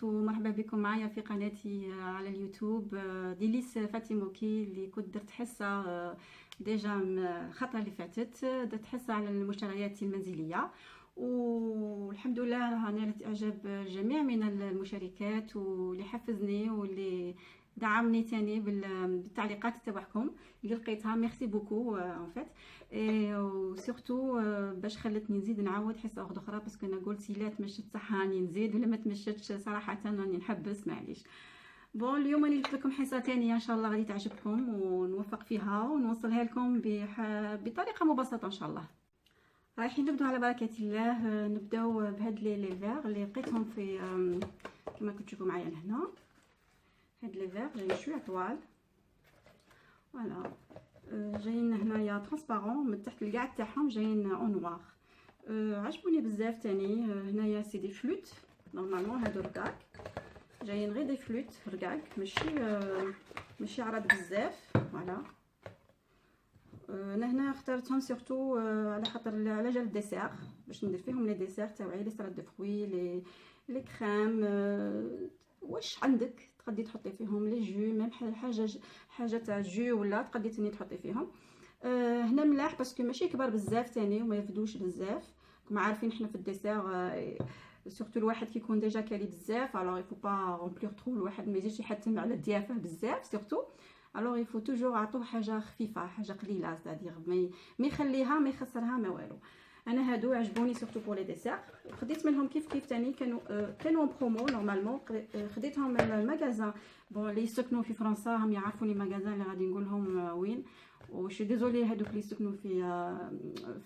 البنات، ومرحبا بكم معايا في قناتي على اليوتيوب ديليس فاتيموكي، اللي كنت درت حصة ديجا الخطرة اللي فاتت. درت حصة على المشتريات المنزلية، والحمد لله نالت اعجاب الجميع من المشاركات، واللي حفزني واللي دعمني تاني بالتعليقات تبعكم اللي لقيتها. ميرسي بوكو ان فيت، وسورتو باش خلتني نزيد نعاود حصه واحده اخرى، باسكو انا قلت الا تمشت صح راني نزيد، ولا ما تمشتش صراحه راني نحبس، معليش. بون اليوم راني جبت لكم حصه ثانيه ان شاء الله غادي تعجبكم ونوفق فيها ونوصلها لكم بطريقه مبسطه ان شاء الله. رايحين نبداو على بركه الله. نبداو بهاد لي فيغ اللي لقيتهم في كما كنتو تشوفوا معايا لهنا. هاد لي فيغ جايين شويه طوال، فوالا جايين هنايا ترانسبارون من تحت الكاع تاعهم، جايين اون نوار. عجبوني بزاف. تاني هنايا سي دي فلوت، نورمالمون هادو رقاق، جايين غير دي فلوت رقاق، ماشي عرض بزاف. فوالا انا هنا اخترتهم سورتو على خاطر على جال الديسير، باش ندير فيهم لي ديسير تاعي، لي سالاد دو فروي، لي كريم. واش عندك تقدري تحطي فيهم لي جو، ميم حاجه تاع جو ولا تقدري تاني تحطي فيهم. هنا ملاح باسكو ماشي كبار بزاف تاني وما يفدوش بزاف. كما عارفين حنا في الديسير سورتو الواحد كيكون ديجا كالي بزاف، الوغ يفو با رومبلير ترو، الواحد ما يجيش يحتم على الديافه بزاف سورتو. الوغ يفو توجور عطوه حاجه خفيفه، حاجه قليله، سادير ما يخليها ما يخسرها ما والو. انا هادو عجبوني سورتو بور لي ديسير. خديت منهم كيف تاني، كانوا برومو نورمالمون. خديتهم من المغازان بون اللي يسكنوا في فرنسا، هم يعرفوا لي مغازان اللي غادي نقولهم وين. وشي ديزولي هادوك اللي يسكنوا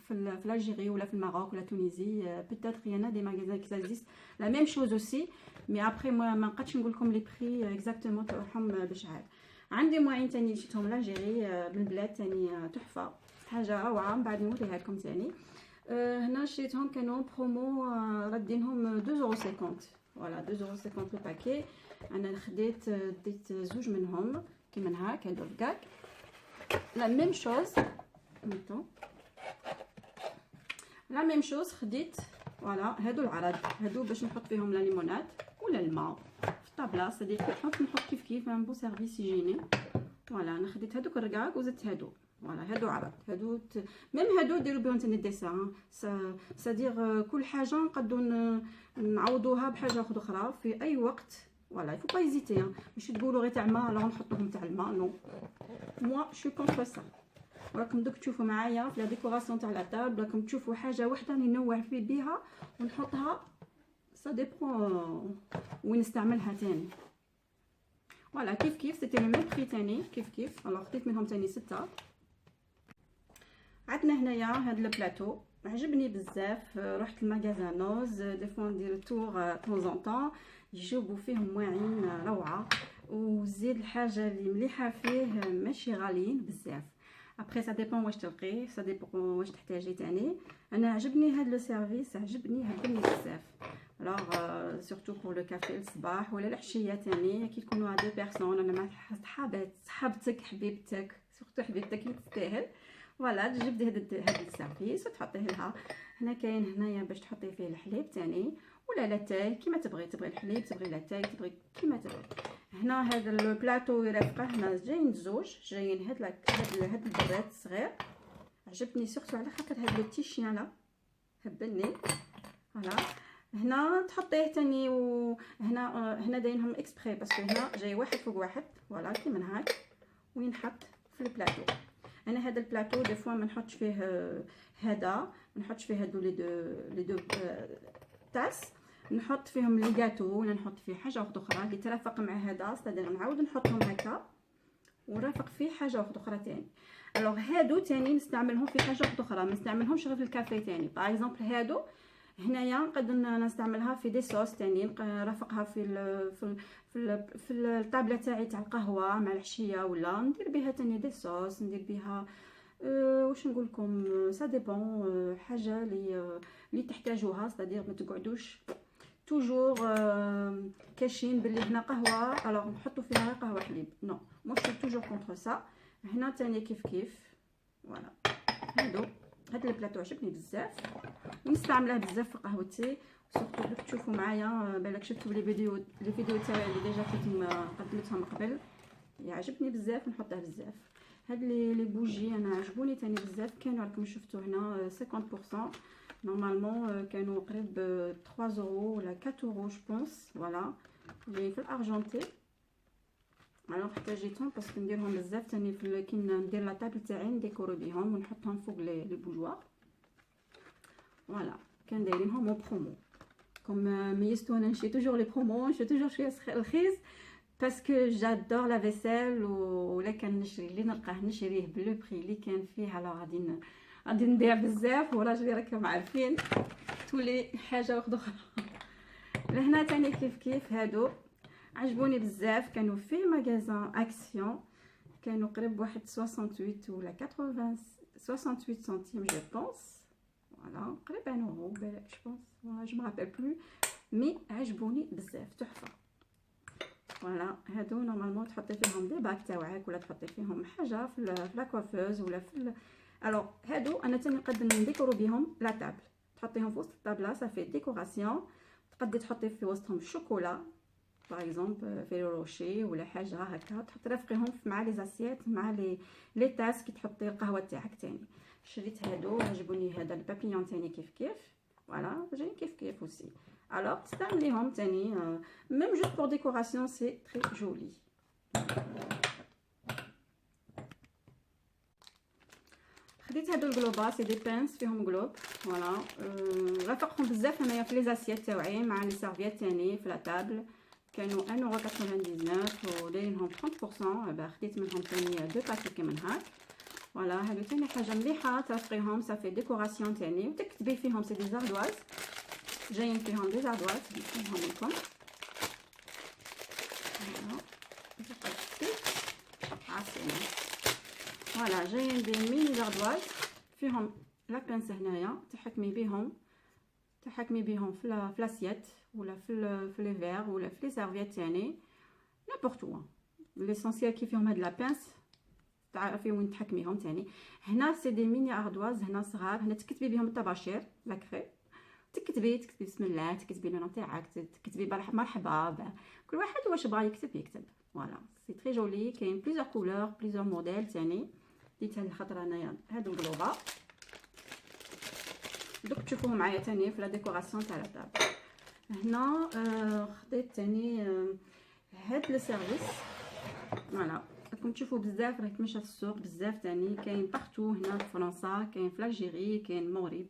في الجيري ولا في المغرب ولا تونيزي، بيتيتر يانا دي مغازان كي زيست لا ميم شوز اوسي، مي ابري ما نقدش نقول لكم لي بري اكزاكتومون تاعهم بشحال. عندي مواعين تاني شفتهم لانجيري من البلاد تاني تحفه، حاجه روعه، من بعد نوريها لكم تاني. هنا شريتهم كانوا برومو، ردينهم 2.50€. فوالا 2.50€ لو باكي. انا خديت ديت زوج منهم كيما هاك، هادو رقاق لا ميم شوز ميتو لا ميم شوز. خديت فوالا هادو العرض، هادو باش نحط فيهم لا ليموناد ولا الماء في الطابله، سادي نحط كيف ان بو سيرفيس يجيني. فوالا انا خديت هادوك الرقاق وزدت هادو. فوالا هادو عرض، هادو ميم هادو ديروا بهم تاني الديسير، سادير كل حاجه نقدروا نعوضوها بحاجه اخرى في اي وقت. فوالا يفو با هيزيتي، ماشي تقولوا غير تاع الماء راه نحطوهم تاع الماء، نو موا شو كونتر سا. وراكم دوك تشوفوا معايا في لا ديكوراسيون تاع لا طابل، راكم تشوفوا حاجه وحده ننوع في بها ونحطها، سا ديبون وين نستعملها تاني. فوالا كيف سيتي لو ميم بري تاني كيف. الوغ خديت منهم تاني 6. عندنا هنايا هاد البلاطو عجبني بزاف. رحت المغازان نوز دي فوا ندير تور طون طون، يجيبوا فيهم مواعين روعه، وزيد الحاجه اللي مليحه فيه ماشي غاليين بزاف. ابري سا ديبون واش تلقيه، سا ديبون واش تحتاجي تاني. انا عجبني هاد لو سيرفيس، عجبني بزاف. الوغ سورتو بور لو كافي الصباح ولا العشيه تاني كي تكونوا دو بيرسون، انا مع صحابتك حبيبتك، سورتو حبيبتك اللي تستاهل. فوالا تجبدي هاد السيرفيس وتحطيه لها. هنا كاين هنايا باش تحطي فيه الحليب تاني ولا لاتاي كيما تبغي الحليب، تبغي لاتاي، تبغي كيما تبغي. هنا هذا البلاطو يرافقه، هنا جايين زوج، جايين هاد البراد الصغير. عجبني سورتو على خاطر هاد لو تيشيان هبلني. فوالا هنا تحطيه تاني، وهنا دايرهم اكسبري باسكو هنا جاي واحد فوق واحد. فوالا كيما هاك وينحط في البلاطو. انا هذا البلاطو دي فوا ما نحطش فيه هذا، ما نحطش فيه هادو لي دو تاس، نحط فيهم لي غاتو ولا نحط فيه حاجه اخرى اللي ترافق مع هذا، صدق نعاود نحطهم هكا ونرافق فيه حاجه اخرى تاني. الوغ هادو تاني نستعملهم في حاجه اخرى، ما نستعملهمش غير في الكافي تاني. باغ اكزومبل هادو هنايا نقدر نستعملها في دي صوص تاني، نرافقها في الطابله تاعي تاع القهوه مع العشيه، ولا ندير بها تاني دي صوص، ندير بها واش نقول لكم، سا ديبون حاجه اللي تحتاجوها. صدير ما تقعدوش توجور كاشين باللي هنا قهوه الوغ نحطوا فيها قهوه حليب، نو مو شي توجور كونتر سا. هنا تاني كيف. فوالا هاد البلاطو عجبني بزاف، نستعمله بزاف في قهوتي، سورتو دوك تشوفوا معايا بالك شفتوا لي فيديو تاعي اللي ديجا كنت قدمتهم قبل، يعجبني بزاف نحطه بزاف. هاد لي بوجي انا عجبوني تاني بزاف، كانوا راكم شفتوا هنا 50% نورمالمون كانوا قريب 3 اورو ولا 4 اورو جو بونس. فوالا جاي في الارجنتي. الوغ احتاجيتهم باسكو نديرهم بزاف تاني في كي ندير لا طابل تاعي نديكوري بيهم ونحطهم فوق لي بوجوار. فوالا كان دايرينهم او برومو كوم ميزتو انا نشري توجور لي برومو، نشري توجور شويه رخيص باسكو جادور لا فيسيل. ولا كان نشري اللي نلقاه نشريه بلو بري اللي كان فيه. الوغ غادي نبيع بزاف وراجلي راكم عارفين تولي حاجه واحده اخرى. لهنا تاني كيف هادو عجبوني بزاف، كانوا في ماغازان اكسيون، كانوا قريب واحد 68 ولا 80 68 سنتيم جو بونس. فوالا قريب 1 اورو بالك جو بونس، فوالا جو مابيل بلو مي عجبوني بزاف تحفه. فوالا هادو نورمالمون تحطي فيهم دي باك تاوعك ولا تحطي فيهم حاجه في لا كوافوز ولا في الوغ هادو انا تاني نقدر نديكورو بهم لا طابل، تحطيهم في وسط الطابله صافي ديكوراسيون. تقدري تحطي في وسطهم الشوكولا باغ اكزومبل في روشي ولا حاجه هكا، تحط رافقيهم مع لي زاسيات مع لي تاس كي تحطي القهوه تاعك تاني. شريت هادو عجبوني، هذا البابيون تاني كيف فوالا جاي كيف اوسي. الوغ تستعمليهم تاني ميم جوست بور ديكوراسيون سي تري جولي. خديت هادو الجلوبا سي دي بانس فيهم جلوب. فوالا رافقهم بزاف انايا في لي زاسيات تاوعي مع لي سيرفيات تاني في لا طابل، كانوا 1.99 ودايرينهم 30%. با خديت منهم تاني دو باكي كيما هاك. فوالا هادو تاني حاجه مليحه ترفقيهم صافي ديكوراسيون تاني وتكتبي فيهم سي دي زاردواز، جايين فيهم دي زاردواز نحطهم لكم. فوالا جايين دي ميني زاردواز فيهم لا بانس هنايا تحكمي بيهم في لاسيت ولا في لي فير ولا في لي سيرفيات تاني نابورت وين. ليسونسيال كي فيهم هاد لا بانس تعرفي وين تحكميهم تاني. هنا سي دي ميني اردواز هنا صغار، هنا تكتبي بهم الطباشير لا كري، تكتبي بسم الله، تكتبي النوم تاعك، تكتبي مرحبا، كل واحد واش بغا يكتب. فوالا سي تري جولي، كاين بليزيور كولور بليزيور موديل تاني. ديت هاد الخطره انايا هادو الجلوبا دوك تشوفوهم معايا تاني في لا ديكوراسيون تاع لا طابل. هنا خديت تاني هاد لو سيرفيس. فوالا راكم تشوفوا بزاف راهي تمشى في السوق بزاف تاني، كاين بارتو هنا في فرنسا، كاين في الجيري، كاين المغرب،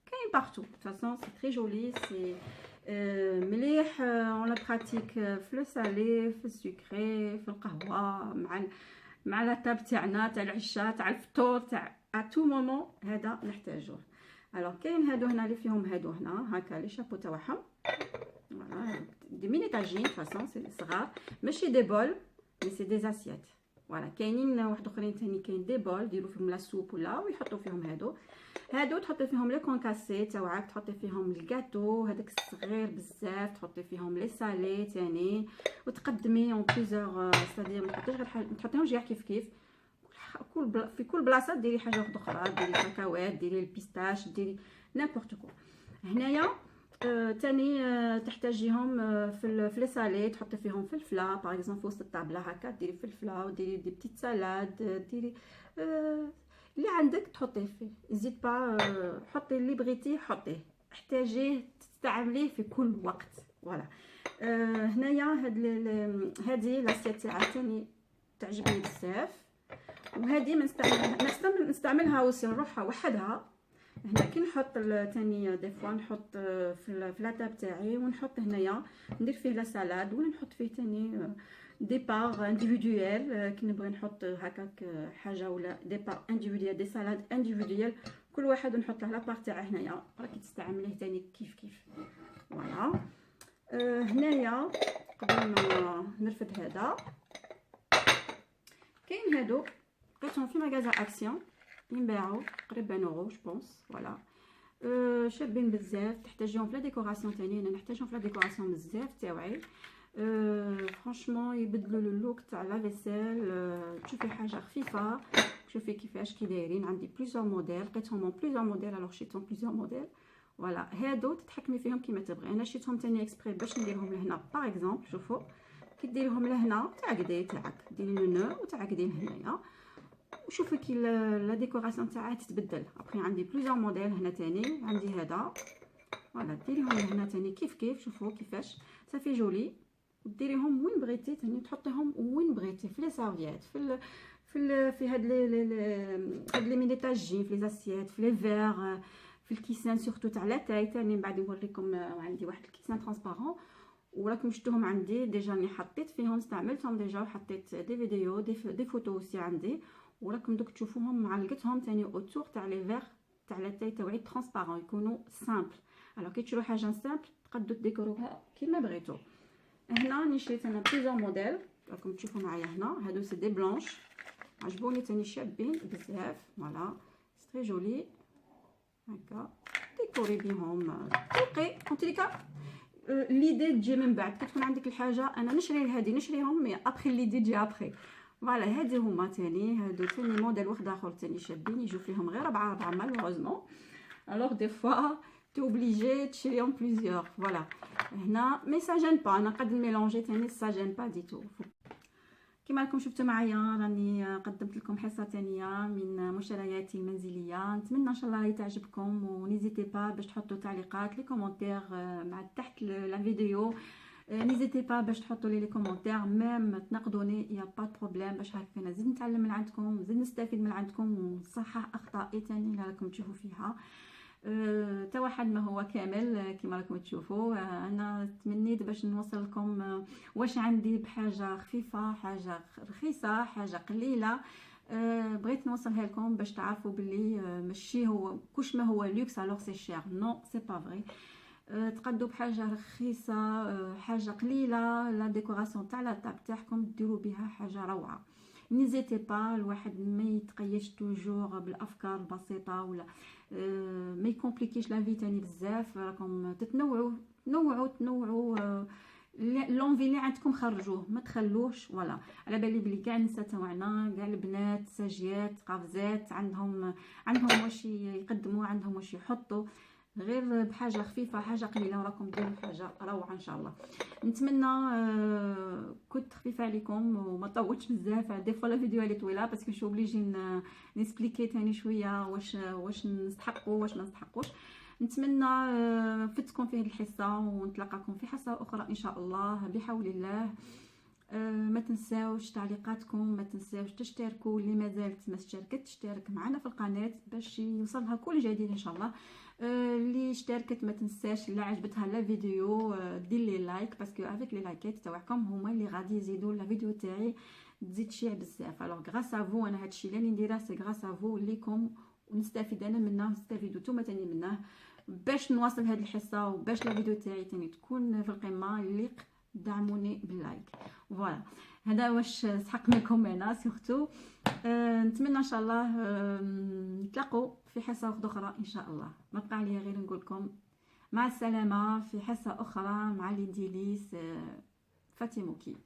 كاين بارتو. دو فاسون سي تري جولي، سي مليح اون لا براتيك في لو سالي في السكري في القهوه مع لا طاب تاعنا تاع العشاء تاع الفطور تاع ا تو مومون هذا نحتاجوه. الوغ كاين هادو هنا اللي فيهم هادو هنا هكا لي شابو تاعهم. فوالا دي ميني طاجين فاسون سي صغار ماشي دي بول مي سي دي زاسيات. فوالا كاينين واحد اخرين تاني كاين دي بول يديروا فيهم لا سوب ولا ويحطوا فيهم هادو تحطي فيهم لي كونكاسي تاعك، تحطي فيهم الكاتو هذاك الصغير بزاف، تحطي فيهم لي سالي تاني وتقدمي اون بليزيور سادير ما تحطيش غير حاجه، ما تحطيهمش كاع كيف في كل بلاصه ديري حاجه واحده اخرى، ديري كاكاوات، ديري البيستاش، ديري نابورت كو. هنايا تاني تحتاجيهم في لي سالي، تحطي فيهم فلفله باغ اكزومبل في وسط الطابله هكا ديري فلفله وديري دي بتيت سالاد، ديري اللي عندك تحطيه فيه. زيد با حطي اللي بغيتي حطيه، احتاجيه تستعمليه في كل وقت. فوالا هنايا هذه لاسيت تاعها تاني تعجبني بزاف، وهذه ما نستعملها وسي نروحها وحدها. هنا كي نحط تاني دي فوا نحط في لاطاب تاعي ونحط هنايا ندير فيه لا سالاد ولا نحط فيه تاني دي بار انديفيدويال كي نبغي نحط هكاك حاجه ولا دي بار انديفيدويال دي سالاد انديفيدويال كل واحد نحط له لابار تاعه هنايا راكي تستعمليه تاني كيف فوالا. هنايا قبل ما نرفد هذا كاين هادو لقيتهم في مغازا اكسيون ينباعوا قريب 1 اورو جو بونس. فوالا شابين بزاف، تحتاجيهم في لا ديكوراسيون تاني، انا نحتاجهم في لا ديكوراسيون بزاف تاوعي. فرانشمون يبدلوا اللوك تاع لا فيسيل. تشوفي حاجه خفيفه، شوفي كيفاش كي دايرين. عندي بليزيور موديل، لقيتهم بليزيور موديل الوغ شريتهم بليزيور موديل. فوالا هادو تتحكمي فيهم كيما تبغي. انا شيتهم تاني اكسبري باش نديرهم لهنا باغ اكزومبل. شوفوا كي ديرهم لهنا تعقدي تاعك، ديري لو نو وتعقدي لهنايا، وشوفي كي لا ديكوراسيون تاعها تتبدل. ابري عندي بليزيور موديل هنا تاني، عندي هذا فوالا ديريهم لهنا تاني كيف كيف. شوفوا كيفاش صافي جولي، وديريهم وين بغيتي تاني، تحطيهم وين بغيتي، في لي سيرفيات، في هاد لي مينيطاجين، في لي زاسيات، في لي فير، في الكيسان سورتو تاع لا تاي تاني. من بعد نوريكم عندي واحد الكيسان ترانسبارون وراكم شفتوهم عندي ديجا، راني حطيت فيهم استعملتهم ديجا، وحطيت دي فيديو دي فوتو اوسي عندي، وراكم دوك تشوفوهم معلقتهم تاني اوتور تاع لي فير تاع لا تاي تاعي ترانسبارون، يكونوا سامبل. الوغ كي تشرو حاجه سامبل تقدروا ديكوروها كيما بغيتو. هنا راني شريت انا بليزيور موديل، راكم تشوفوا معايا هنا. هادو سي دي بلونش، عجبوني تاني شابين بزاف. فوالا سي جولي هكا، ديكوري بيهم تلقي اونتيكا. ليدي تجي من بعد كتكون عندك الحاجه. انا نشري هذه نشريهم مي ابخي ليدي تجي ابخي. فوالا هادي هما تاني، هادو تاني موديل واحد اخر تاني شابين، يجوا فيهم غير 4 مالوغوزمون. الوغ دي فوا تي اوبليجي تشريهم بليزيور. فوالا هنا مي سا جين با، انا قد ميلونجي تاني سا جين با ديتو. كما راكم شفتوا معايا راني قدمت لكم حصه ثانيه من مشترياتي المنزليه. نتمنى ان شاء الله تعجبكم، ونيزيتي با باش تحطوا تعليقات لي كومونتير مع تحت لا فيديو. نيزيتي با باش تحطوا لي كومونتير، ميم تنقدوني يا با بروبليم، باش هكا انا نزيد نتعلم من عندكم، نزيد نستفيد من عندكم، ونصحح اخطائي ثاني اللي راكم تشوفوا فيها. تا واحد ما هو كامل كما راكم تشوفوا. انا تمنيت باش نوصل لكم واش عندي بحاجه خفيفه، حاجه رخيصه، حاجه قليله. بغيت نوصلها لكم باش تعرفوا باللي ماشي هو كلش ما هو لوكس الوغ سي شير، نو سي با فري. تقدوا بحاجه رخيصه، حاجه قليله، لا ديكوراسيون تاع لا طاب تاعكم ديروا بها حاجه روعه. نيزيتي با الواحد ما يتقيش توجور بالافكار البسيطه، ولا ما يكومبليكيش لا في تاني بزاف. راكم تتنوعوا لونفي اللي عندكم خرجوه، ما تخلوش. فوالا على بالي بلي كاع النساء تاعنا، كاع البنات ساجيات قافزات عندهم واش يقدموا، عندهم واش يحطوا، غير بحاجه خفيفه، حاجه قليله، وراكم ديروا حاجه روعه ان شاء الله. نتمنى كنت خفيفه عليكم وما طولتش بزاف. دي فوا لا فيديو اللي طويله باسكو شو اوبليجي نسبليكي ثاني شويه واش نستحقوا واش ما نستحقوش. نتمنى فتكم في هذه الحصه، ونتلاقاكم في حصه اخرى ان شاء الله بحول الله. ما تنساوش تعليقاتكم، ما تنساوش تشتركوا اللي ما زالت ما اشتركت تشترك معنا في القناه باش يوصلها كل جديد ان شاء الله. اللي اشتركت ما تنساش اللي عجبتها لا فيديو دير لي لايك، باسكو افيك لي لايكات تاعكم هما اللي غادي يزيدوا لا فيديو تاعي تزيد تشيع بزاف. الوغ غراس ا فو انا هادشي اللي نديره سي غراس ا فو ليكم، ونستفيد انا منه ونستفيدوا نتوما تاني منه باش نواصل هذه الحصه، وباش لا فيديو تاعي تاني تكون في القمه. يليق دعموني باللايك. فوالا هذا واش سحق منكم انا سورتو. نتمنى ان شاء الله نتلاقوا في حصه اخرى ان شاء الله. ما بقى لي غير نقول لكم مع السلامه في حصه اخرى مع لينديليس فاتيموكي.